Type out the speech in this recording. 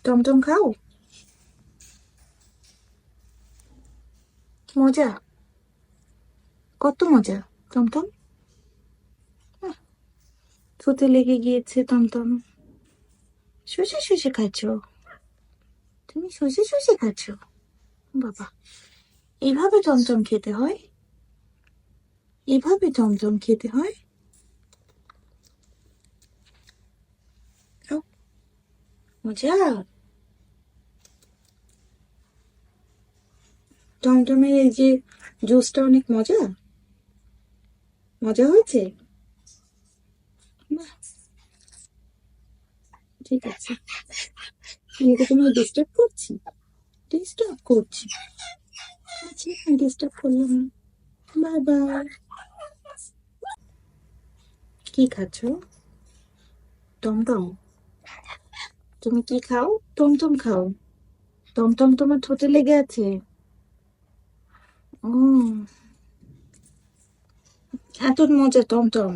টমটম খাও? মজা? কত মজা টমটম? আহ, থুতে লেগে গিয়েছে টমটম। শুষে শুষে খাচ্ছো? তুমি শুষে শুষে খাচ্ছো? বাবা, এইভাবে টমটম খেতে হয়? এভাবে টমটম খেতে হয়? ও, মজা। টমটমের এই যে জুসটা অনেক মজা। মজা হয়েছে? বাহ, ঠিক আছে। মেয়েকে তুমি ডিস্টার্ব করছি? ডিস্টার্ব করছি? আচ্ছা, ডিস্টার্ব করলাম না। Bye bye. কি খাচ্ছো? টমটম? তুমি কি খাও? টমটম খাও? টমটম তোমার ঠোঁটে লেগে আছে? ও, এত মজা টমটম।